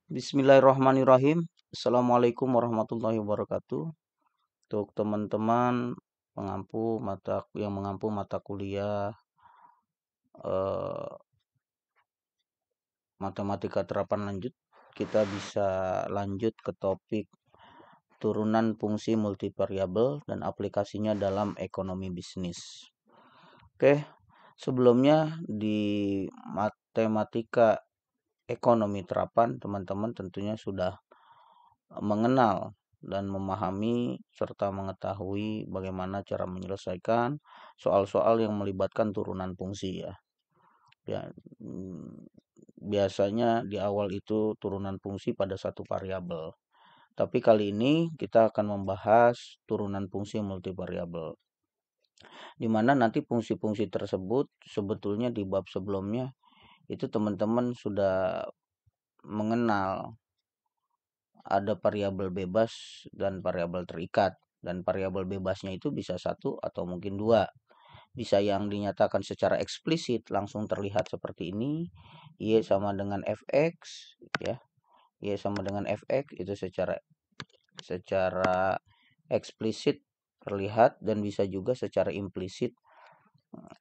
Bismillahirrahmanirrahim. Assalamualaikum warahmatullahi wabarakatuh. Untuk teman-teman yang mengampu mata kuliah eh, matematika terapan lanjut, kita bisa lanjut ke topik turunan fungsi multivariabel dan aplikasinya dalam ekonomi bisnis. Oke, sebelumnya di matematika ekonomi terapan, teman-teman tentunya sudah mengenal dan memahami serta mengetahui bagaimana cara menyelesaikan soal-soal yang melibatkan turunan fungsi ya. Ya, biasanya di awal itu turunan fungsi pada satu variabel. Tapi kali ini kita akan membahas turunan fungsi multivariabel. Di mana nanti fungsi-fungsi tersebut sebetulnya di bab sebelumnya itu teman-teman sudah mengenal ada variabel bebas dan variabel terikat, dan variabel bebasnya itu bisa satu atau mungkin dua, bisa yang dinyatakan secara eksplisit langsung terlihat seperti ini, y sama dengan fx ya, y sama dengan fx itu secara eksplisit terlihat, dan bisa juga secara implisit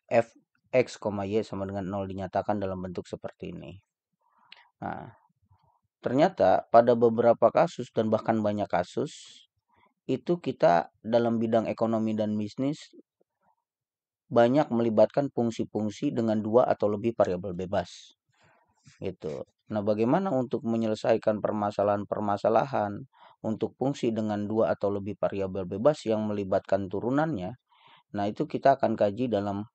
fx, y sama dengan 0 dinyatakan dalam bentuk seperti ini. Nah, ternyata pada beberapa kasus dan bahkan banyak kasus itu kita dalam bidang ekonomi dan bisnis banyak melibatkan fungsi-fungsi dengan dua atau lebih variabel bebas gitu. Nah, bagaimana untuk menyelesaikan permasalahan-permasalahan untuk fungsi dengan dua atau lebih variabel bebas yang melibatkan turunannya? Nah, itu kita akan kaji dalam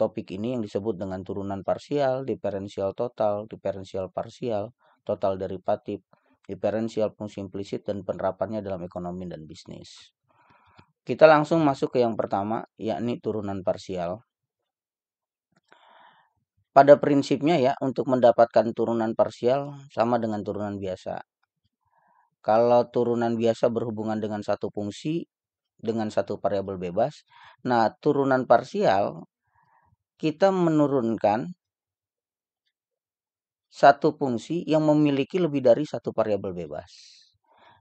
topik ini yang disebut dengan turunan parsial, diferensial total, diferensial parsial, total derivatif, diferensial fungsi implisit, dan penerapannya dalam ekonomi dan bisnis. Kita langsung masuk ke yang pertama, yakni turunan parsial. Pada prinsipnya ya, untuk mendapatkan turunan parsial sama dengan turunan biasa. Kalau turunan biasa berhubungan dengan satu fungsi dengan satu variabel bebas, nah turunan parsial kita menurunkan satu fungsi yang memiliki lebih dari satu variabel bebas.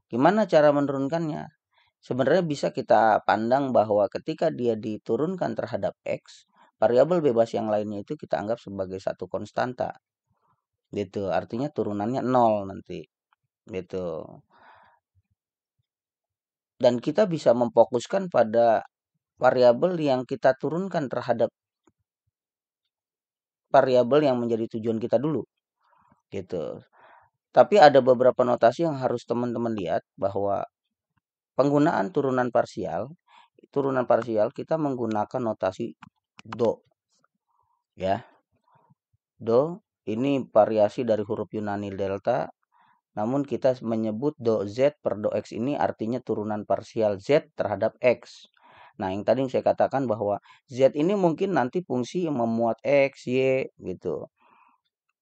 Gimana cara menurunkannya? Sebenarnya bisa kita pandang bahwa ketika dia diturunkan terhadap X, variabel bebas yang lainnya itu kita anggap sebagai satu konstanta. Gitu, artinya turunannya 0 nanti. Gitu. Dan kita bisa memfokuskan pada variabel yang kita turunkan terhadap variabel yang menjadi tujuan kita dulu. Gitu. Tapi ada beberapa notasi yang harus teman-teman lihat, bahwa penggunaan turunan parsial kita menggunakan notasi do ya. Do ini variasi dari huruf Yunani delta, namun kita menyebut do z per do x ini artinya turunan parsial z terhadap x. Nah, yang tadi saya katakan bahwa z ini mungkin nanti fungsi yang memuat x, y gitu.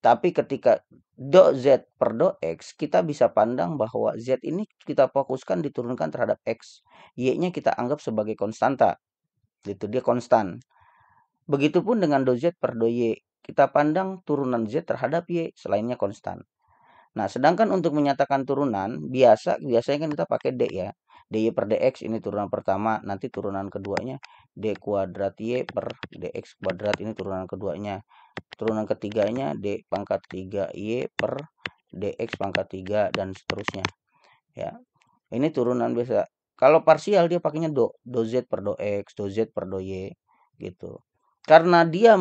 Tapi ketika do z per do x, kita bisa pandang bahwa z ini kita fokuskan diturunkan terhadap x. Y-nya kita anggap sebagai konstanta. Gitu, dia konstan. Begitupun dengan do z per do y. Kita pandang turunan z terhadap y, selainnya konstan. Nah, sedangkan untuk menyatakan turunan, biasanya kan kita pakai d ya. dy per dx ini turunan pertama, nanti turunan keduanya d kuadrat y per dx kuadrat, ini turunan keduanya. Turunan ketiganya d pangkat 3y per dx pangkat 3, dan seterusnya. Ya. Ini turunan biasa. Kalau parsial dia pakainya do z per do x, do z per do y gitu. Karena dia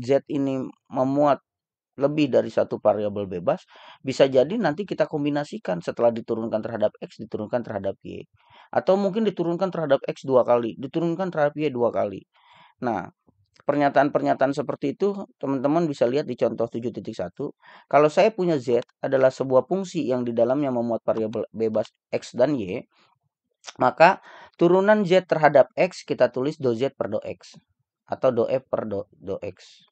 z ini memuat lebih dari satu variabel bebas, bisa jadi nanti kita kombinasikan setelah diturunkan terhadap x, diturunkan terhadap y. Atau mungkin diturunkan terhadap x 2 kali, diturunkan terhadap y 2 kali. Nah, pernyataan-pernyataan seperti itu teman-teman bisa lihat di contoh 7.1. Kalau saya punya z adalah sebuah fungsi yang di dalamnya memuat variabel bebas x dan y, maka turunan z terhadap x kita tulis do z per do x atau do f per do x.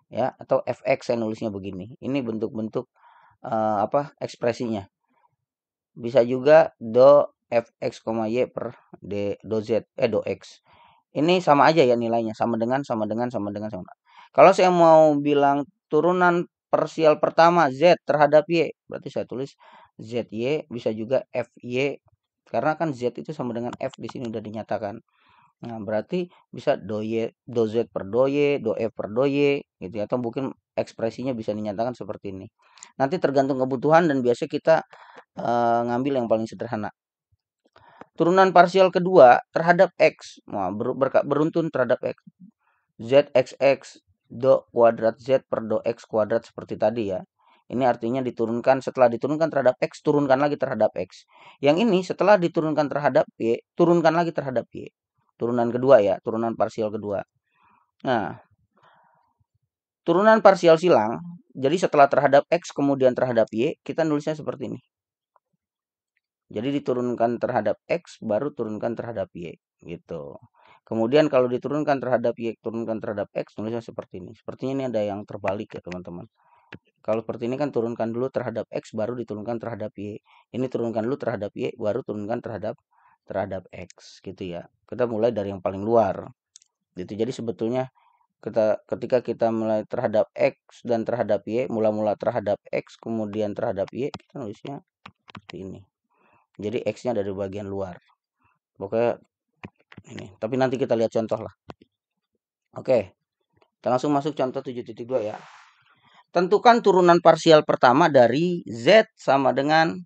Ya, atau fx saya nulisnya begini. Ini bentuk-bentuk ekspresinya. Bisa juga do fx, y per do z do x. Ini sama aja ya nilainya, sama dengan. Kalau saya mau bilang turunan parsial pertama Z terhadap Y. Berarti saya tulis ZY, bisa juga FY. Karena kan Z itu sama dengan F di sini udah dinyatakan. Nah, berarti bisa do Y, do Z per do Y, do F per do Y, gitu ya. Atau mungkin ekspresinya bisa dinyatakan seperti ini. Nanti tergantung kebutuhan dan biasa kita ngambil yang paling sederhana. Turunan parsial kedua terhadap X. Nah, beruntun terhadap X. ZXX do kuadrat Z per do X kuadrat seperti tadi ya. Ini artinya diturunkan, setelah diturunkan terhadap X, turunkan lagi terhadap X. Yang ini setelah diturunkan terhadap Y, turunkan lagi terhadap Y. Turunan kedua ya, turunan parsial kedua. Nah, turunan parsial silang, jadi setelah terhadap X kemudian terhadap Y, kita nulisnya seperti ini. Jadi diturunkan terhadap X, baru turunkan terhadap Y. Gitu. Kemudian kalau diturunkan terhadap Y, turunkan terhadap X, tulisnya seperti ini. Sepertinya ini ada yang terbalik ya teman-teman. Kalau seperti ini kan turunkan dulu terhadap X, baru diturunkan terhadap Y. Ini turunkan dulu terhadap Y, baru turunkan terhadap X. Gitu ya. Kita mulai dari yang paling luar. Gitu. Jadi sebetulnya ketika kita mulai terhadap X dan terhadap Y, mula-mula terhadap X, kemudian terhadap Y, kita nulisnya seperti ini. Jadi X-nya dari bagian luar. Pokoknya ini. Tapi nanti kita lihat contoh lah. Oke. Kita langsung masuk contoh 7.2 ya. Tentukan turunan parsial pertama dari Z sama dengan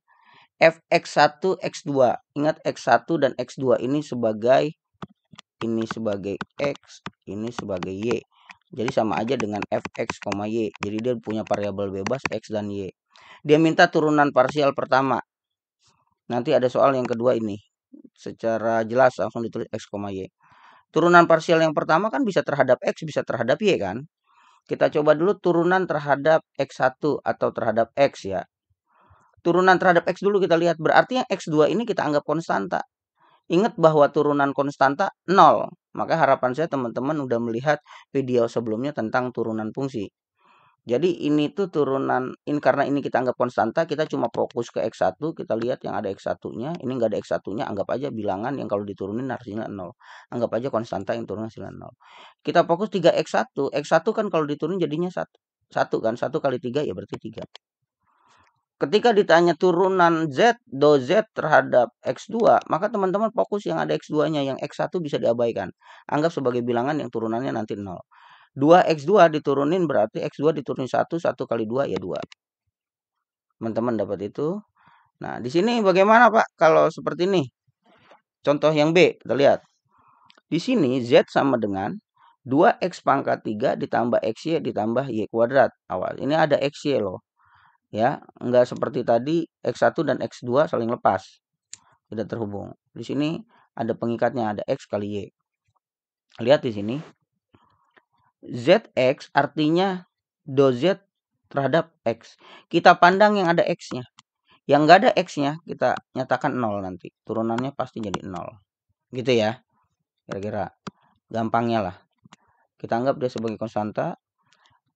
Fx1, X2. Ingat X1 dan X2 ini sebagai X, ini sebagai Y. Jadi sama aja dengan Fx, Y. Jadi dia punya variabel bebas X dan Y. Dia minta turunan parsial pertama. Nanti ada soal yang kedua ini. Secara jelas langsung ditulis X, Y. Turunan parsial yang pertama kan bisa terhadap X, bisa terhadap Y kan. Kita coba dulu turunan terhadap X1 atau terhadap X ya. Turunan terhadap X dulu kita lihat. Berarti yang X2 ini kita anggap konstanta. Ingat bahwa turunan konstanta 0. Maka harapan saya teman-teman udah melihat video sebelumnya tentang turunan fungsi. Jadi ini tuh turunan, karena ini kita anggap konstanta, kita cuma fokus ke X1, kita lihat yang ada X1-nya, ini nggak ada X1-nya, anggap aja bilangan yang kalau diturunin hasilnya 0. Anggap aja konstanta yang turun hasilnya 0. Kita fokus 3X1, X1 kan kalau diturunin jadinya 1 kan, 1 kali 3 ya berarti 3. Ketika ditanya turunan Z, do Z terhadap X2, maka teman-teman fokus yang ada X2-nya, yang X1 bisa diabaikan. Anggap sebagai bilangan yang turunannya nanti 0. 2X2 diturunin berarti X2 diturunin 1 kali 2 ya 2. Teman-teman dapat itu. Nah, di sini bagaimana Pak kalau seperti ini? Contoh yang B, kita lihat. Di sini Z sama dengan 2X pangkat 3 ditambah XY ditambah Y kuadrat. Awal. Ini ada XY loh. Ya, enggak seperti tadi X1 dan X2 saling lepas. Tidak terhubung. Di sini ada pengikatnya, ada X kali Y. Lihat di sini. ZX artinya do Z terhadap X. Kita pandang yang ada X-nya. Yang nggak ada X-nya, kita nyatakan 0 nanti. Turunannya pasti jadi 0. Gitu ya. Kira-kira gampangnya lah. Kita anggap dia sebagai konstanta.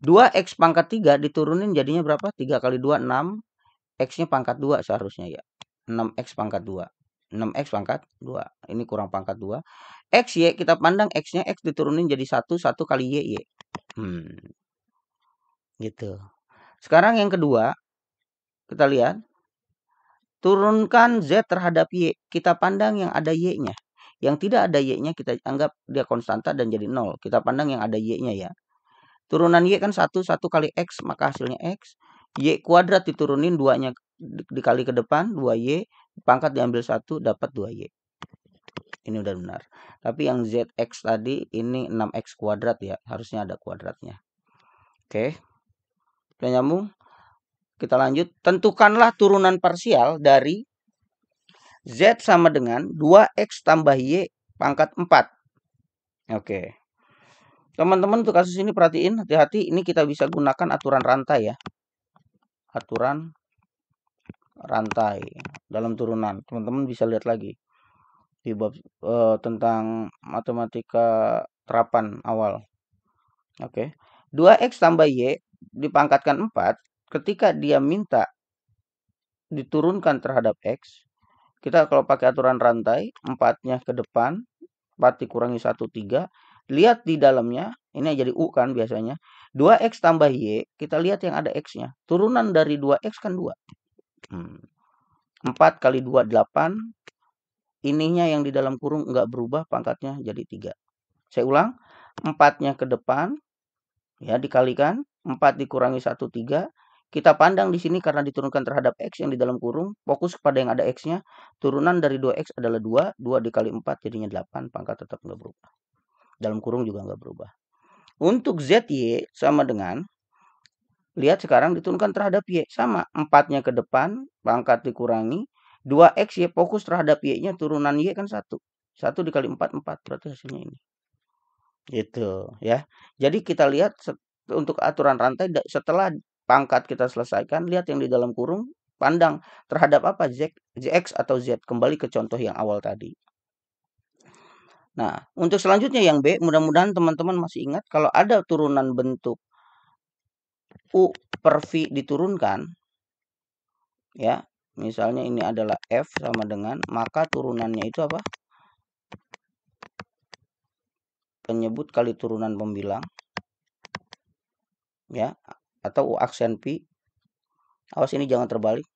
2X pangkat 3 diturunin jadinya berapa? 3 kali 2, 6. X-nya pangkat 2 seharusnya ya. 6X pangkat 2. 6X pangkat 2. Ini kurang pangkat 2. X, Y, kita pandang X-nya, X diturunin jadi 1 kali Y, Y. Gitu. Sekarang yang kedua, kita lihat. Turunkan Z terhadap Y. Kita pandang yang ada Y-nya. Yang tidak ada Y-nya kita anggap dia konstanta dan jadi 0. Kita pandang yang ada Y-nya ya. Turunan Y kan 1 kali X, maka hasilnya X. Y kuadrat diturunin 2-nya dikali ke depan, 2Y. Pangkat diambil 1, dapat 2Y. Ini udah benar. Tapi yang ZX tadi ini 6X kuadrat ya. Harusnya ada kuadratnya. Oke. Udah nyambung? Kita lanjut. Tentukanlah turunan parsial dari Z sama dengan 2X tambah Y pangkat 4. Oke. Teman-teman untuk kasus ini perhatiin, hati-hati. Ini kita bisa gunakan aturan rantai ya. Aturan rantai dalam turunan. Teman-teman bisa lihat lagi di bab tentang matematika terapan awal. Oke. 2X tambah Y dipangkatkan 4. Ketika dia minta diturunkan terhadap X, kita kalau pakai aturan rantai, 4-nya ke depan, 4 dikurangi 1, 3. Lihat di dalamnya, ini jadi U kan biasanya. 2x tambah Y, kita lihat yang ada X-nya. Turunan dari 2x kan 2. 4 kali 2, 8. Ininya yang di dalam kurung nggak berubah, pangkatnya jadi 3. Saya ulang, 4-nya ke depan, ya dikalikan, 4 dikurangi 1, 3. Kita pandang di sini karena diturunkan terhadap X yang di dalam kurung, fokus kepada yang ada X-nya. Turunan dari 2X adalah 2, 2 dikali 4 jadinya 8, pangkat tetap nggak berubah. Dalam kurung juga nggak berubah. Untuk ZY sama dengan, lihat sekarang diturunkan terhadap Y, sama, 4-nya ke depan, pangkat dikurangi, 2X Y fokus terhadap Y-nya, turunan Y kan 1. 1 dikali 4, 4, berarti hasilnya ini. Gitu ya. Jadi kita lihat untuk aturan rantai setelah pangkat kita selesaikan, lihat yang di dalam kurung, pandang terhadap apa, X atau Z, kembali ke contoh yang awal tadi. Nah, untuk selanjutnya yang B, mudah-mudahan teman-teman masih ingat kalau ada turunan bentuk U per V diturunkan, ya, misalnya ini adalah F sama dengan, maka turunannya itu apa? Penyebut kali turunan pembilang, ya, atau U aksen V. Awas ini jangan terbalik.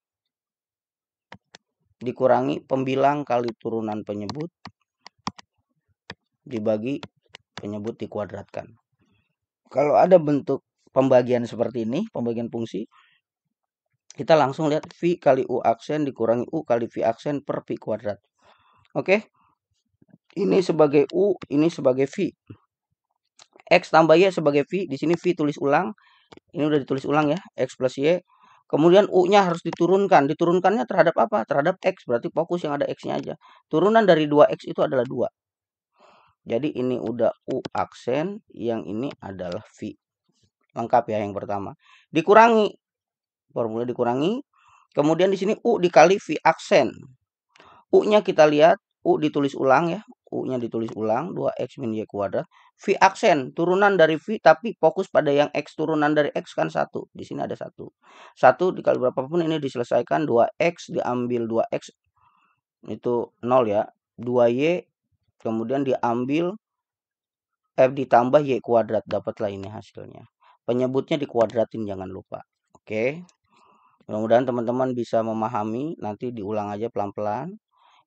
Dikurangi pembilang kali turunan penyebut dibagi penyebut dikuadratkan. Kalau ada bentuk pembagian seperti ini, pembagian fungsi, kita langsung lihat V kali U aksen dikurangi U kali V aksen per V kuadrat. Oke. Ini sebagai U, ini sebagai V. X tambah Y sebagai V, di sini V tulis ulang. Ini udah ditulis ulang ya, X plus Y. Kemudian U-nya harus diturunkan. Diturunkannya terhadap apa? Terhadap X, berarti fokus yang ada X-nya aja. Turunan dari 2X itu adalah 2. Jadi ini udah U aksen, yang ini adalah V. Lengkap ya yang pertama. Dikurangi, formula dikurangi. Kemudian di sini U dikali V aksen. U-nya kita lihat, U ditulis ulang ya. U-nya ditulis ulang, 2X min Y kuadrat. V aksen, turunan dari V, tapi fokus pada yang X, turunan dari X kan 1. Di sini ada 1. 1 dikali berapapun ini diselesaikan, 2X diambil 2X, itu 0 ya. 2Y, kemudian diambil F ditambah Y kuadrat, dapatlah ini hasilnya. Penyebutnya dikuadratin, jangan lupa. Oke. Mudah-mudahan teman-teman bisa memahami, nanti diulang aja pelan-pelan.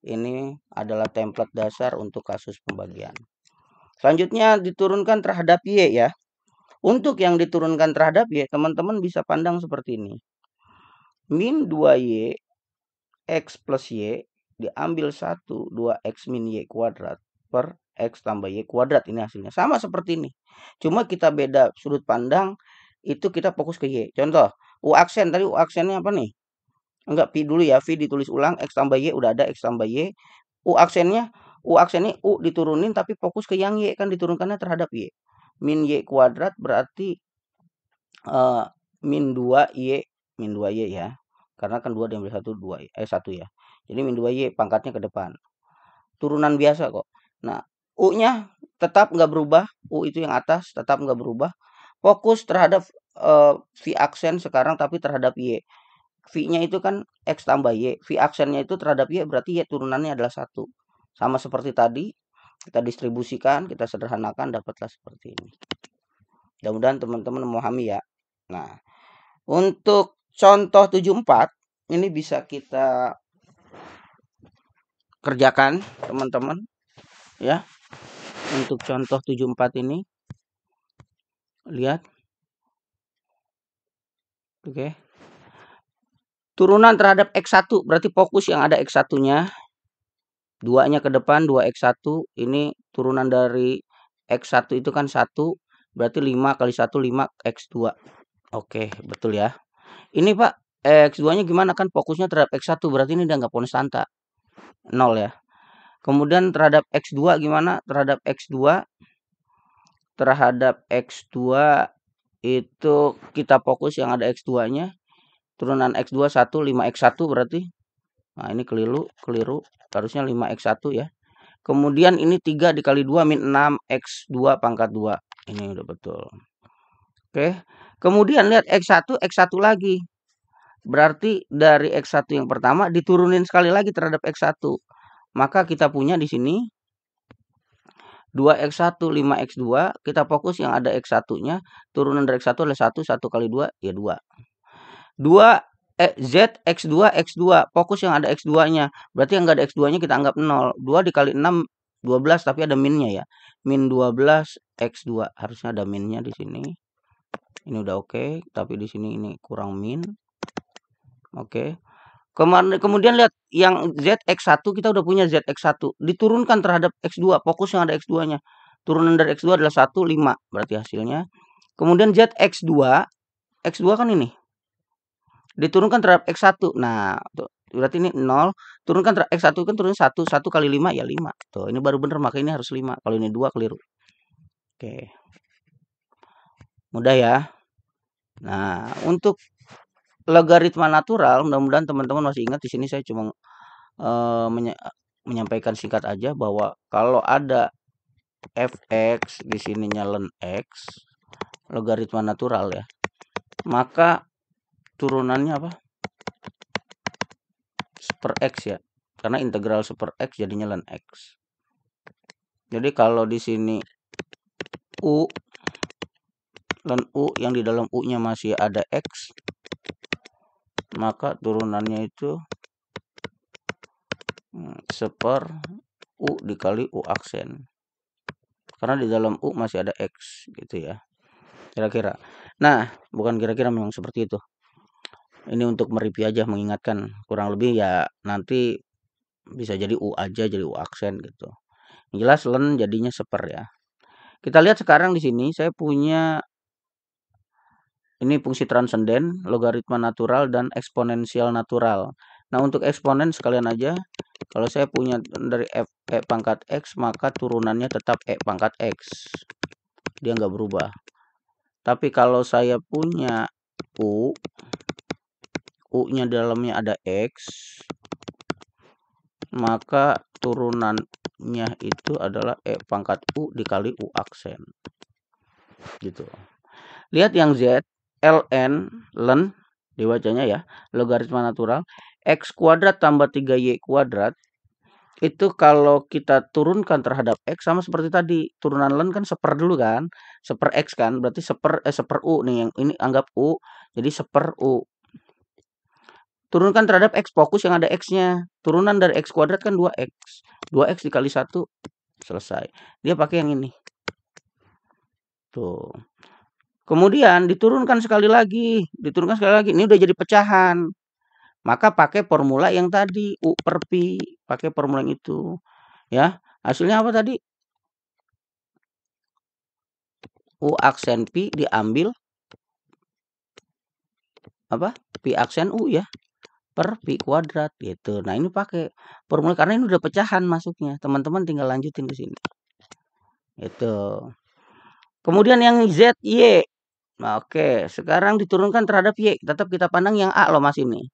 Ini adalah template dasar untuk kasus pembagian. Selanjutnya diturunkan terhadap Y ya. Untuk yang diturunkan terhadap Y, teman-teman bisa pandang seperti ini. Min 2Y X plus Y diambil 1, 2X min Y kuadrat per X tambah Y kuadrat. Ini hasilnya. Sama seperti ini. Cuma kita beda sudut pandang, itu kita fokus ke Y. Contoh, U aksen, tadi U aksennya apa nih? Enggak, V dulu ya, V ditulis ulang, X tambah Y, udah ada X tambah Y. U aksennya U diturunin tapi fokus ke yang Y, kan diturunkannya terhadap Y. Min Y kuadrat berarti min 2Y ya. Karena kan 2 diambil 1, 1 ya. Jadi min 2Y pangkatnya ke depan. Turunan biasa kok. Nah, U-nya tetap nggak berubah. U itu yang atas tetap nggak berubah. Fokus terhadap V aksen sekarang tapi terhadap Y. V-nya itu kan X tambah Y. V aksennya itu terhadap Y, berarti Y turunannya adalah 1. Sama seperti tadi, kita distribusikan, kita sederhanakan, dapatlah seperti ini. Mudah-mudahan teman-teman memahami ya. Nah, untuk contoh 74, ini bisa kita kerjakan teman-teman ya. Untuk contoh 74 ini, lihat. Oke. Turunan terhadap X1, berarti fokus yang ada X1-nya. 2-nya ke depan, 2X1. Ini turunan dari X1 itu kan 1. Berarti 5 kali 1, 5X2. Oke, betul ya. Ini Pak, X2-nya gimana? Kan fokusnya terhadap X1. Berarti ini udah nggak konstanta. 0 ya. Kemudian terhadap X2 gimana? Terhadap X2 itu kita fokus yang ada X2-nya. Turunan X2 1, 5X1 berarti. Nah, ini keliru. Harusnya 5X1 ya. Kemudian ini 3 dikali 2 min 6X2 pangkat 2. Ini udah betul. Oke. Kemudian lihat X1 lagi. Berarti dari X1 yang pertama diturunin sekali lagi terhadap X1. Maka kita punya di sini 2x1, 5x2, kita fokus yang ada x1-nya, turunan dari x1 adalah 1, 1 kali 2, ya 2. Z x2, x2, fokus yang ada x2-nya, berarti yang nggak ada x2-nya kita anggap 0. 2 dikali 6, 12, tapi ada minnya ya. Min 12 x2, harusnya ada minnya di sini. Ini udah oke, tapi di sini ini kurang min. Oke. Kemudian lihat yang Z X1 kita udah punya Z X1 diturunkan terhadap X2, fokus yang ada X2-nya. Turunan dari X2 adalah 1, 5, berarti hasilnya. Kemudian Z X2, X2 kan ini. Diturunkan terhadap X1. Nah, tuh, berarti ini 0, turunkan terhadap X1 kan turun 1, 1 kali 5 ya 5. Tuh, ini baru bener, maka ini harus 5. Kalau ini 2 keliru. Oke. Mudah ya. Nah, untuk logaritma natural, mudah-mudahan teman-teman masih ingat. Di sini saya cuma menyampaikan singkat aja bahwa kalau ada fx di sininya ln x, logaritma natural ya, maka turunannya apa? Seper x ya, karena integral seper x jadinya ln x. Jadi kalau di sini u, ln u yang di dalam u-nya masih ada x, maka turunannya itu seper u dikali u aksen, karena di dalam u masih ada x gitu ya, kira-kira. Nah, bukan kira-kira, memang seperti itu. Ini untuk mereview aja, mengingatkan, kurang lebih ya nanti bisa jadi u aja, jadi u aksen gitu. Yang jelas ln jadinya seper ya. Kita lihat sekarang di sini saya punya ini fungsi transenden, logaritma natural, dan eksponensial natural. Nah, untuk eksponen sekalian aja, kalau saya punya dari f e pangkat x, maka turunannya tetap e pangkat x. Dia nggak berubah. Tapi kalau saya punya u-nya dalamnya ada x, maka turunannya itu adalah e pangkat u dikali u aksen. Gitu. Lihat yang z, ln dibacanya ya, logaritma natural, x kuadrat tambah 3y kuadrat, itu kalau kita turunkan terhadap x sama seperti tadi, turunan ln kan seper dulu kan, seper x kan, berarti seper u nih, yang ini anggap u, jadi seper u. Turunkan terhadap x, fokus yang ada x-nya, turunan dari x kuadrat kan 2x, 2x dikali 1, selesai. Dia pakai yang ini. Tuh. Kemudian diturunkan sekali lagi, ini udah jadi pecahan. Maka pakai formula yang tadi, U per Pi, pakai formula yang itu. Ya, hasilnya apa tadi? U aksen Pi diambil apa? Pi aksen U ya, per Pi kuadrat gitu. Nah, ini pakai formula karena ini udah pecahan masuknya. Teman-teman tinggal lanjutin ke sini. Itu. Kemudian yang Z, Y. Nah, oke, sekarang diturunkan terhadap Y. Tetap kita pandang yang A loh Mas ini.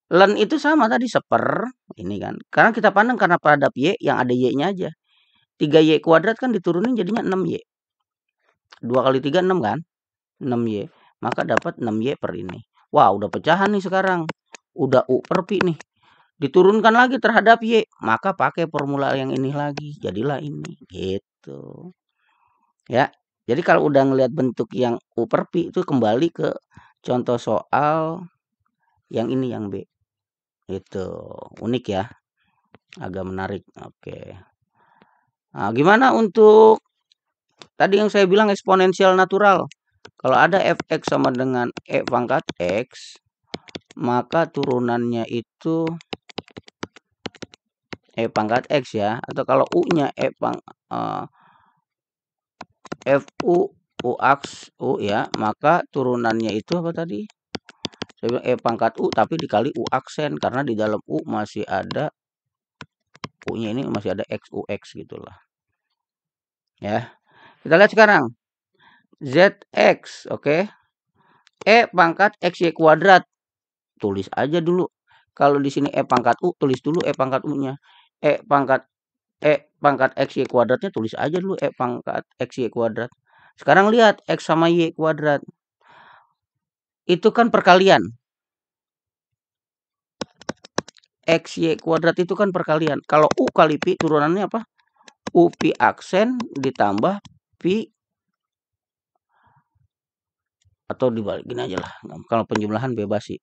Ln itu sama tadi seper, ini kan. Karena kita pandang karena terhadap Y yang ada Y-nya aja. 3Y kuadrat kan diturunin jadinya 6Y. 2 kali 3 6 kan? 6Y. Maka dapat 6Y per ini. Wah, udah pecahan nih sekarang. Udah U per Pi nih. Diturunkan lagi terhadap Y. Maka pakai formula yang ini lagi. Jadilah ini. Gitu. Ya. Jadi kalau udah ngelihat bentuk yang U per Pi itu kembali ke contoh soal yang ini, yang B. Itu unik ya. Agak menarik. Oke. Nah, gimana untuk tadi yang saya bilang eksponensial natural? Kalau ada fx sama dengan e pangkat x, maka turunannya itu e pangkat x ya. Atau kalau u-nya fu u aks u ya, maka turunannya itu apa tadi? Saya bilang e pangkat u tapi dikali u aksen, karena di dalam u masih ada u-nya ini masih ada xux gitulah. Ya. Kita lihat sekarang. Zx, oke. E pangkat xy kuadrat. Tulis aja dulu. Kalau di sini e pangkat u, tulis dulu e pangkat u-nya. E pangkat xy kuadratnya tulis aja dulu e pangkat xy kuadrat. Sekarang lihat x sama y kuadrat. Itu kan perkalian. XY kuadrat itu kan perkalian. Kalau U kali Pi turunannya apa? U V aksen ditambah V, atau dibalikin aja lah. Kalau penjumlahan bebas sih,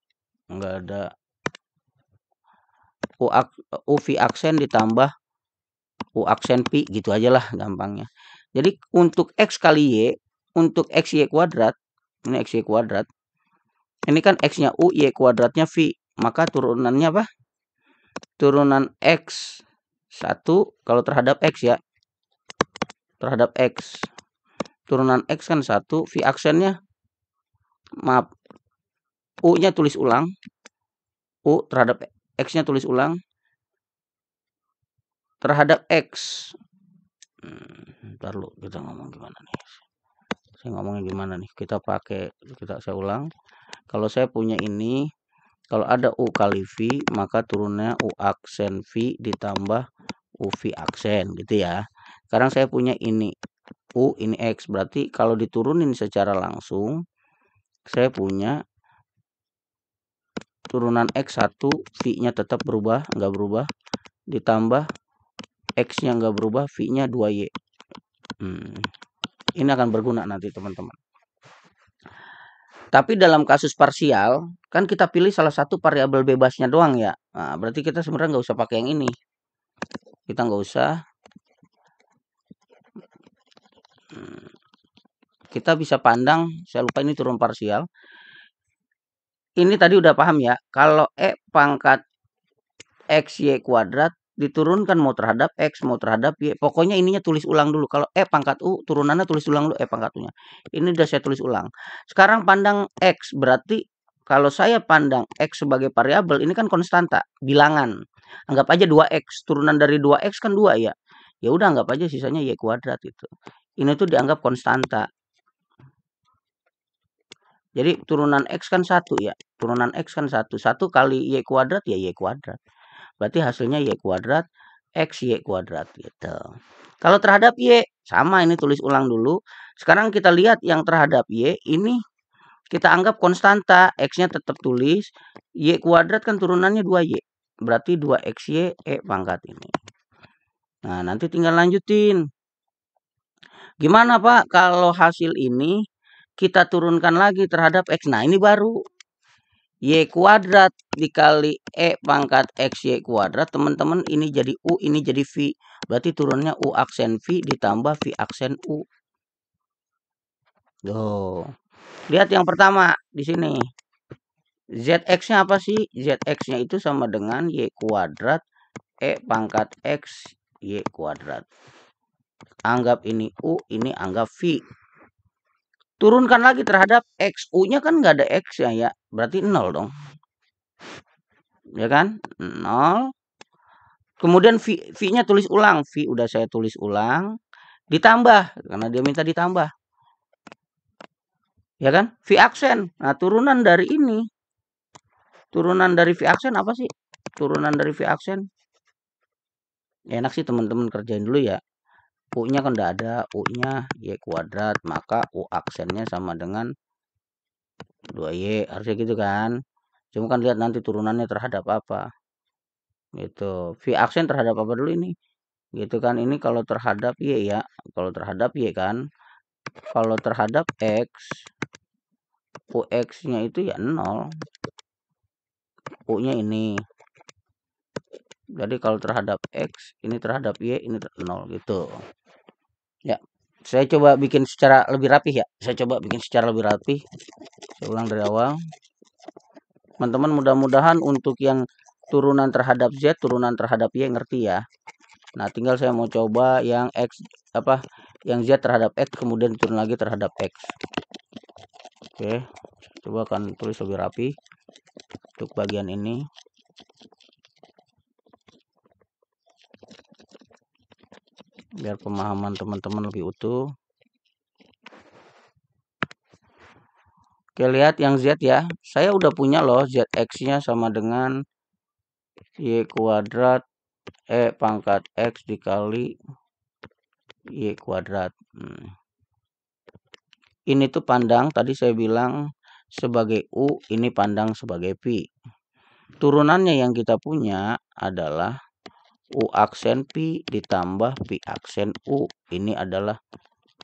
nggak ada. U V aksen ditambah U aksen P gitu aja lah gampangnya. Jadi untuk X kali Y, untuk XY kuadrat, ini XY kuadrat, ini kan X-nya U, Y kuadratnya V, maka turunannya apa? Turunan X 1 kalau terhadap X ya, terhadap X, turunan X kan 1, V aksennya, maaf, U-nya tulis ulang, U terhadap X-nya tulis ulang, terhadap X. Ntar lu, kita ngomong gimana nih? Saya ngomongnya gimana nih? Saya ulang. Kalau saya punya ini, kalau ada U kali V, maka turunnya U aksen V ditambah U V aksen gitu ya. Sekarang saya punya ini U, ini X, berarti kalau diturunin secara langsung, saya punya turunan X1, V-nya tetap berubah, nggak berubah, ditambah X-nya nggak berubah, V-nya 2Y. Ini akan berguna nanti teman-teman. Tapi dalam kasus parsial, kan kita pilih salah satu variabel bebasnya doang ya. Nah, berarti kita sebenarnya nggak usah pakai yang ini. Kita nggak usah. Kita bisa pandang, saya lupa ini turun parsial. Ini tadi udah paham ya. Kalau E pangkat XY kuadrat diturunkan mau terhadap X, mau terhadap Y. Pokoknya ininya tulis ulang dulu. Kalau E pangkat U, turunannya tulis ulang dulu E pangkat U-nya. Ini udah saya tulis ulang. Sekarang pandang X, berarti kalau saya pandang X sebagai variabel, ini kan konstanta, bilangan. Anggap aja 2X, turunan dari 2X kan 2 ya. Ya udah anggap aja sisanya Y kuadrat itu. Ini tuh dianggap konstanta. Jadi turunan X kan 1 ya. Turunan X kan 1. 1 kali Y kuadrat ya Y kuadrat. Berarti hasilnya Y kuadrat X Y kuadrat gitu. Kalau terhadap Y, sama ini tulis ulang dulu. Sekarang kita lihat yang terhadap Y, ini kita anggap konstanta. X-nya tetap tulis. Y kuadrat kan turunannya 2Y. Berarti 2XY E pangkat ini. Nah, nanti tinggal lanjutin. Gimana Pak kalau hasil ini kita turunkan lagi terhadap X? Nah, ini baru. Y kuadrat dikali E pangkat XY kuadrat, teman-teman, ini jadi U, ini jadi V. Berarti turunnya U aksen V ditambah V aksen U. Tuh. Lihat yang pertama di sini. ZX-nya apa sih? ZX-nya itu sama dengan Y kuadrat E pangkat X Y kuadrat. Anggap ini U, ini anggap V. Turunkan lagi terhadap X. U-nya kan nggak ada X-nya ya. Berarti 0 dong. Ya kan? 0. Kemudian V-nya tulis ulang. V udah saya tulis ulang. Ditambah. Karena dia minta ditambah. Ya kan? V aksen. Nah, turunan dari ini. Turunan dari V aksen apa sih? Turunan dari V aksen. Enak sih teman-teman kerjain dulu ya. U-nya kan udah ada. U-nya Y kuadrat. Maka U aksennya sama dengan 2Y. Harusnya gitu kan. Cuma kan lihat nanti turunannya terhadap apa. Gitu. V aksen terhadap apa dulu ini? Gitu kan. Ini kalau terhadap Y ya. Kalau terhadap Y kan. Kalau terhadap X, UX-nya itu ya 0. U-nya ini. Jadi kalau terhadap X, ini terhadap Y, ini 0 gitu. Ya, saya coba bikin secara lebih rapi ya. Saya coba bikin secara lebih rapi. Saya ulang dari awal. Teman-teman mudah-mudahan untuk yang turunan terhadap Z, turunan terhadap Y ngerti ya. Nah, tinggal saya mau coba yang X apa? Yang Z terhadap X kemudian turun lagi terhadap X. Oke, coba akan tulis lebih rapi untuk bagian ini. Biar pemahaman teman-teman lebih utuh. Oke, lihat yang Z ya. Saya udah punya loh ZX-nya sama dengan Y kuadrat E pangkat X dikali Y kuadrat. Ini tuh pandang, tadi saya bilang sebagai U, ini pandang sebagai V. Turunannya yang kita punya adalah U aksen Pi ditambah Pi aksen U. Ini adalah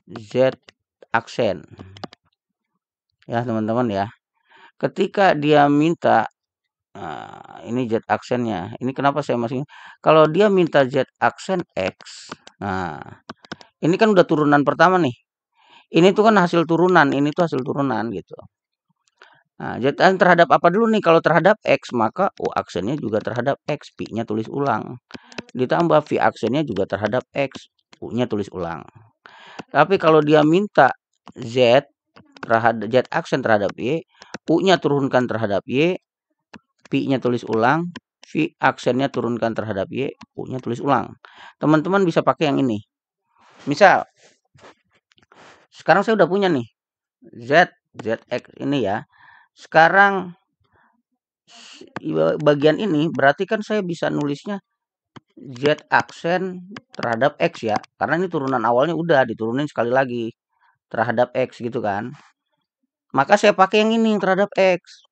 Z aksen. Ya teman-teman ya. Ketika dia minta, nah, ini Z aksennya. Ini kenapa saya masih, kalau dia minta Z aksen X. Nah, ini kan udah turunan pertama nih. Ini tuh kan hasil turunan, ini tuh hasil turunan gitu. Nah, Z aksen terhadap apa dulu nih? Kalau terhadap X, maka U aksennya juga terhadap X, Pi-nya tulis ulang. Ditambah V aksennya juga terhadap X, U-nya tulis ulang. Tapi kalau dia minta Z terhadap Z aksen terhadap Y, U-nya turunkan terhadap Y, Pi-nya tulis ulang, V aksennya turunkan terhadap Y, U-nya tulis ulang. Teman-teman bisa pakai yang ini. Misal, sekarang saya udah punya nih, ZX ini ya. Sekarang bagian ini berarti kan saya bisa nulisnya Z aksen terhadap X ya. Karena ini turunan awalnya udah diturunin sekali lagi terhadap X gitu kan. Maka saya pakai yang ini terhadap X.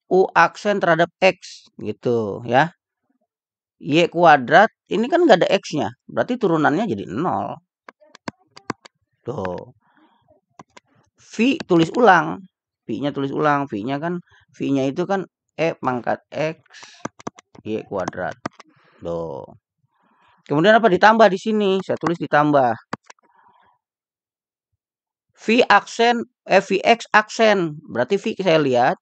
U aksen terhadap X gitu ya. Y kuadrat ini kan nggak ada X-nya. Berarti turunannya jadi 0. Tuh. V tulis ulang. V-nya tulis ulang. V-nya kan, V-nya itu kan E pangkat X Y kuadrat. Tuh. Kemudian apa ditambah di sini? Saya tulis ditambah. V aksen, Vx aksen. Berarti V saya lihat.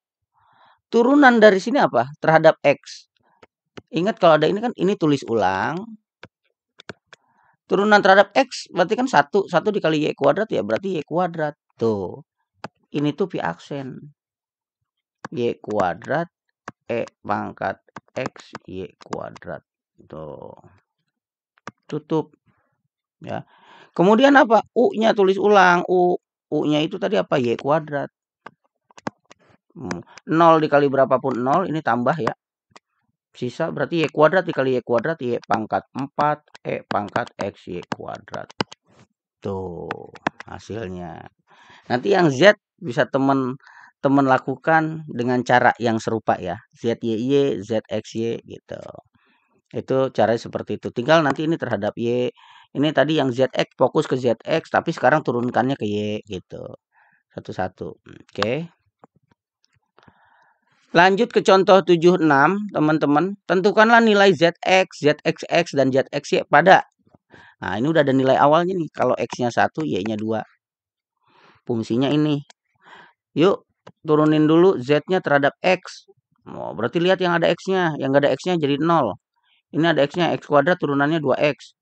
Turunan dari sini apa? Terhadap X. Ingat kalau ada ini kan ini tulis ulang. Turunan terhadap X berarti kan 1. 1 dikali Y kuadrat ya berarti Y kuadrat. Tuh. Ini tuh V aksen. Y kuadrat E pangkat X Y kuadrat. Tuh. Tutup. Ya. Kemudian apa? U-nya tulis ulang. U-nya itu tadi apa? Y kuadrat. 0 dikali berapapun 0 ini tambah ya. Sisa berarti Y kuadrat dikali Y kuadrat Y pangkat 4 E pangkat X Y kuadrat. Tuh hasilnya. Nanti yang Z bisa teman-teman lakukan dengan cara yang serupa ya. ZYY, ZXY gitu. Itu caranya seperti itu. Tinggal nanti ini terhadap Y. Ini tadi yang ZX fokus ke ZX tapi sekarang turunkannya ke Y gitu. Satu-satu. Oke. Lanjut ke contoh 76, teman-teman. Tentukanlah nilai ZX, ZXX, dan ZXY pada. Nah, ini udah ada nilai awalnya nih. Kalau X-nya 1, Y-nya 2. Fungsinya ini. Yuk, turunin dulu Z-nya terhadap X. Oh, berarti lihat yang ada X-nya. Yang gak ada X-nya jadi 0. Ini ada X-nya, X kuadrat turunannya 2X.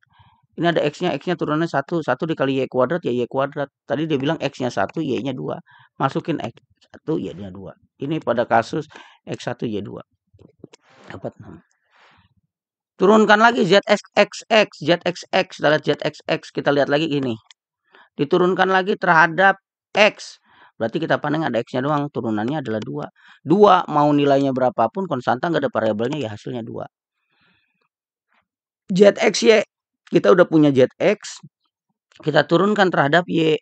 Ini ada X-nya turunannya 1. 1 dikali Y kuadrat ya Y kuadrat. Tadi dia bilang X-nya 1, Y-nya 2. Masukin X1, Y-nya 2. Ini pada kasus X1, Y2. Dapat 6. Turunkan lagi ZXX, ZXX, kita lihat ZXX, kita lihat lagi ini. Diturunkan lagi terhadap X. Berarti kita pandang ada X-nya doang, turunannya adalah 2. 2 mau nilainya berapapun konstanta nggak ada variabelnya ya hasilnya 2. ZXY, kita udah punya ZX, kita turunkan terhadap Y.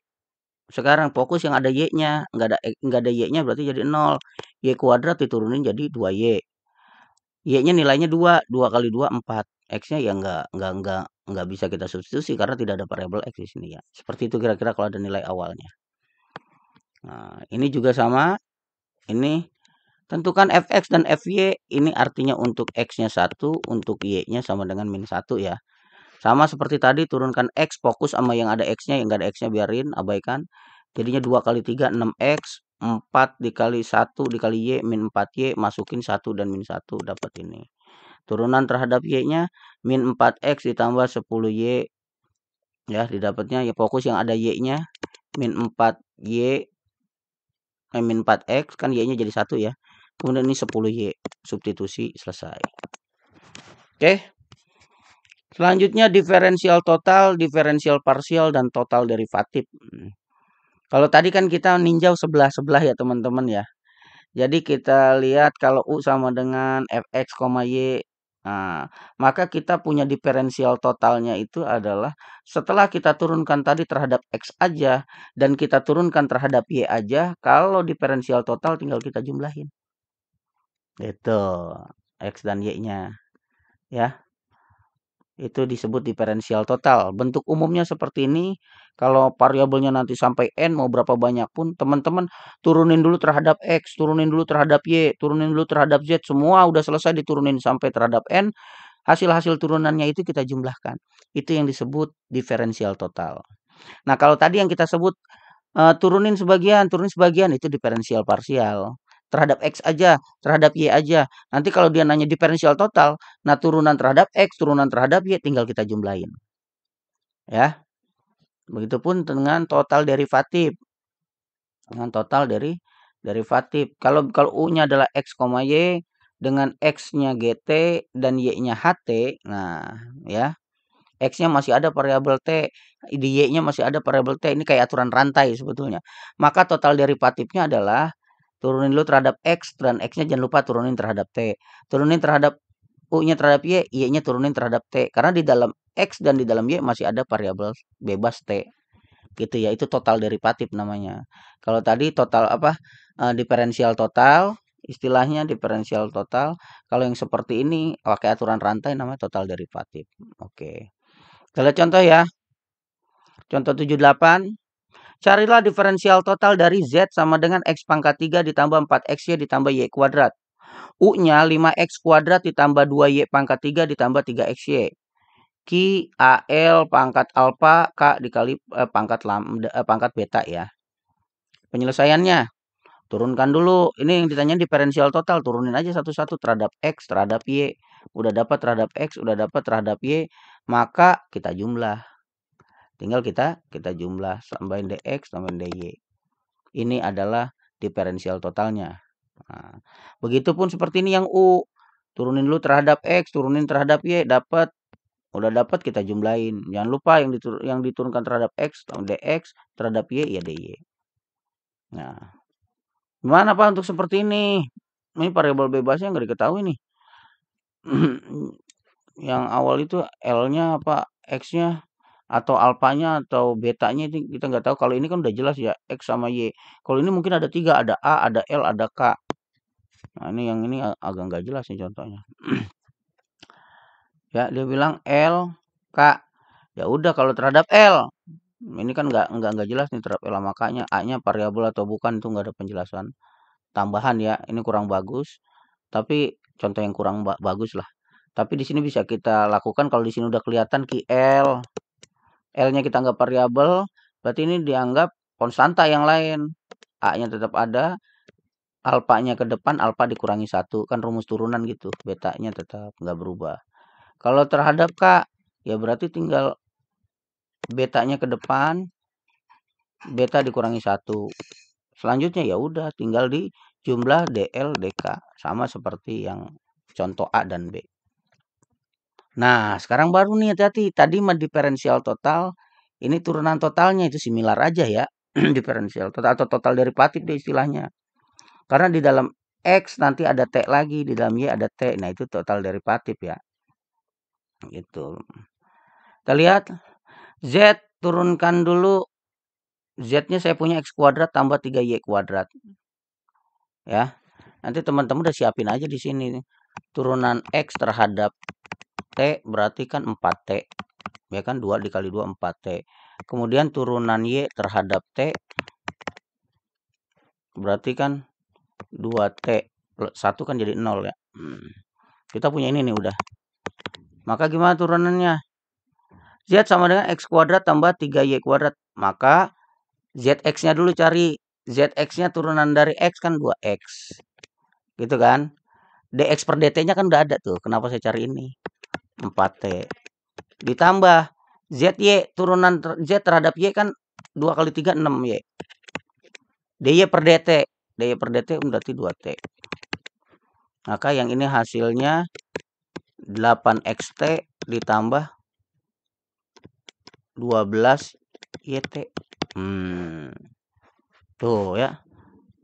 Sekarang fokus yang ada Y-nya, nggak ada Y-nya berarti jadi 0. Y kuadrat diturunin jadi 2Y. Y-nya nilainya 2. 2 kali 2 4. X-nya ya nggak bisa kita substitusi karena tidak ada variabel X di sini ya. Seperti itu kira-kira kalau ada nilai awalnya. Nah, ini juga sama. Ini tentukan Fx dan Fy. Ini artinya untuk X-nya 1, untuk Y-nya sama dengan min 1 ya. Sama seperti tadi, turunkan X, fokus sama yang ada X-nya, yang nggak ada X-nya biarin, abaikan. Jadinya 2 kali 3, 6X, 4 dikali 1 dikali Y, min 4Y, masukin 1 dan min 1, dapat ini. Turunan terhadap Y-nya, min 4X ditambah 10Y, ya, didapatnya ya fokus yang ada Y-nya, min 4Y, min 4X, kan Y-nya jadi 1 ya. Kemudian ini 10Y, substitusi, selesai. Oke. Selanjutnya diferensial total, diferensial parsial, dan total derivatif. Kalau tadi kan kita ninjau sebelah-sebelah ya teman-teman ya. Jadi kita lihat kalau U sama dengan Fx, Y. Nah, maka kita punya diferensial totalnya itu adalah setelah kita turunkan tadi terhadap X aja dan kita turunkan terhadap Y aja, kalau diferensial total tinggal kita jumlahin. Itu X dan Y-nya. Ya. Itu disebut diferensial total. Bentuk umumnya seperti ini. Kalau variabelnya nanti sampai N mau berapa banyak pun, teman-teman turunin dulu terhadap X, turunin dulu terhadap Y, turunin dulu terhadap Z. Semua udah selesai diturunin sampai terhadap N. Hasil-hasil turunannya itu kita jumlahkan. Itu yang disebut diferensial total. Nah, kalau tadi yang kita sebut turunin sebagian, itu diferensial parsial. Terhadap X aja, terhadap Y aja. Nanti kalau dia nanya diferensial total, nah turunan terhadap X, turunan terhadap Y tinggal kita jumlahin. Ya. Begitupun dengan total derivatif. Dengan total dari derivatif. Kalau U-nya adalah X, Y dengan X-nya GT dan Y-nya HT, nah ya. X-nya masih ada variabel T, di Y-nya masih ada variabel T. Ini kayak aturan rantai sebetulnya. Maka total derivatifnya adalah turunin dulu terhadap X dan X-nya jangan lupa turunin terhadap T. Turunin terhadap U-nya terhadap Y, Y-nya turunin terhadap T. Karena di dalam X dan di dalam Y masih ada variabel bebas T. Gitu ya, itu total derivatif namanya. Kalau tadi total apa? Diferensial total, istilahnya diferensial total. Kalau yang seperti ini pakai aturan rantai namanya total derivatif. Oke. Kita lihat contoh ya. Contoh 78. Carilah diferensial total dari Z sama dengan X pangkat 3 ditambah 4XY ditambah Y kuadrat. U-nya 5X kuadrat ditambah 2Y pangkat 3 ditambah 3XY. Ki, AL, pangkat alfa, K dikali pangkat lambda, pangkat beta ya. Penyelesaiannya, turunkan dulu. Ini yang ditanya diferensial total, turunin aja satu-satu terhadap X, terhadap Y. Udah dapat terhadap X, udah dapat terhadap Y, maka kita jumlah. Tinggal kita jumlah, tambahin DX, tambahin DY. Ini adalah diferensial totalnya. Nah, begitupun seperti ini yang U. Turunin dulu terhadap X, turunin terhadap Y, dapat. Udah dapat kita jumlahin. Jangan lupa yang diturunkan terhadap X, DX, terhadap Y, ya DY. Nah, gimana Pak untuk seperti ini? Ini variabel bebasnya nggak diketahui nih. Yang awal itu L-nya apa, X-nya, atau alfanya atau betanya itu kita nggak tahu. Kalau ini kan udah jelas ya, X sama Y. Kalau ini mungkin ada 3, ada A, ada L, ada K. Nah, ini yang ini agak nggak jelas nih contohnya. Ya, dia bilang L, K. Ya udah kalau terhadap L, ini kan nggak jelas nih terhadap L sama K-nya. A-nya variabel atau bukan itu nggak ada penjelasan tambahan ya. Ini kurang bagus. Tapi contoh yang kurang bagus lah. Tapi di sini bisa kita lakukan kalau di sini udah kelihatan ki L. L-nya kita anggap variabel, berarti ini dianggap konstanta yang lain. A-nya tetap ada, alfanya ke depan, alfa dikurangi 1. Kan rumus turunan gitu. Betanya tetap nggak berubah. Kalau terhadap K, ya berarti tinggal betanya ke depan, beta dikurangi 1. Selanjutnya ya udah tinggal di jumlah DL, DK. Sama seperti yang contoh A dan B. Nah, sekarang baru nih hati-hati. Tadi mah diferensial total. Ini turunan totalnya itu similar aja ya. Diferensial total atau total derivatif deh istilahnya. Karena di dalam X nanti ada T lagi. Di dalam Y ada T. Nah, itu total derivatif ya. Gitu. Kita lihat. Z turunkan dulu. Z-nya saya punya X kuadrat tambah 3Y kuadrat. Ya. Nanti teman-teman udah siapin aja di sini. Turunan X terhadap T berarti kan 4T. Ya kan 2 dikali 2 4T. Kemudian turunan Y terhadap T berarti kan 2T. 1 kan jadi 0 ya. Kita punya ini nih udah. Maka gimana turunannya? Z sama dengan X kuadrat tambah 3Y kuadrat. Maka ZX-nya dulu cari. ZX-nya turunan dari X kan 2X. Gitu kan? DX per DT-nya kan udah ada tuh. Kenapa saya cari ini? 4T. Ditambah ZY turunan Z terhadap Y kan 2 kali 3 6Y. DY per DT. DY per DT berarti 2T. Maka yang ini hasilnya 8XT ditambah 12YT. Tuh ya.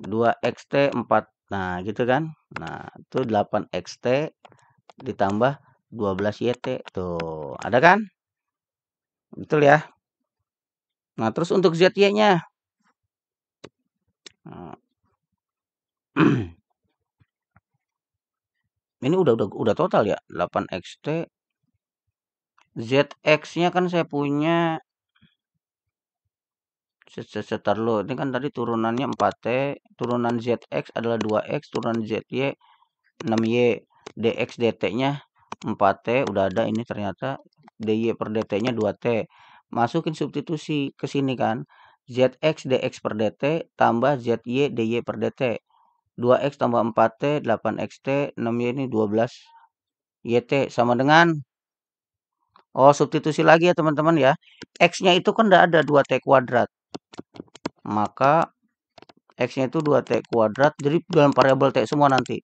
2XT 4. Nah, gitu kan. Nah, itu 8XT ditambah 12YT. Tuh, ada kan? Betul ya. Nah, terus untuk ZY-nya. Nah. Ini udah total ya. 8XT ZX-nya kan saya punya setar lo. Ini kan tadi turunannya 4T, turunan ZX adalah 2X, turunan ZY 6Y, DX DT-nya 4T, udah ada ini ternyata. DY per DT-nya 2T. Masukin substitusi ke sini kan. ZX DX per DT tambah ZY DY per DT. 2X tambah 4T, 8XT, 6Y ini 12 YT sama dengan, oh substitusi lagi ya teman-teman ya. X-nya itu kan udah ada 2T kuadrat. Maka X-nya itu 2T kuadrat, jadi dalam variabel T semua nanti.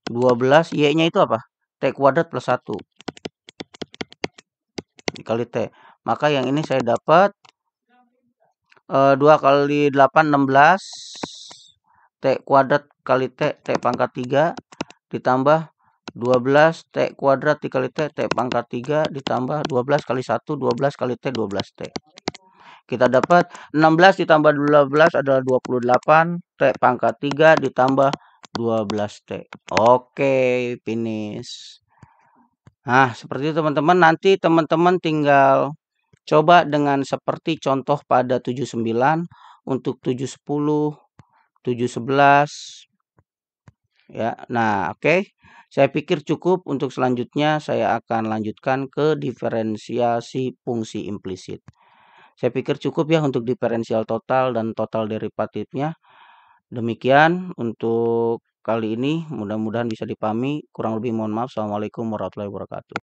12, Y-nya itu apa? T kuadrat plus 1. Dikali T. Maka yang ini saya dapat 2 kali 8, 16. T kuadrat kali T, T pangkat 3. Ditambah 12 T kuadrat dikali T, T pangkat 3. Ditambah 12 kali 1, 12 kali T, 12T. Kita dapat 16 ditambah 12 adalah 28. T pangkat 3 ditambah 12T. Oke, finish. Nah, seperti itu teman-teman. Nanti teman-teman tinggal coba dengan seperti contoh pada 79 untuk 710, 711. Ya. Nah, oke. Saya pikir cukup. Untuk selanjutnya saya akan lanjutkan ke diferensiasi fungsi implisit. Saya pikir cukup ya untuk diferensial total dan total derivatifnya. Demikian untuk kali ini. Mudah-mudahan bisa dipahami. Kurang lebih mohon maaf. Assalamualaikum warahmatullahi wabarakatuh.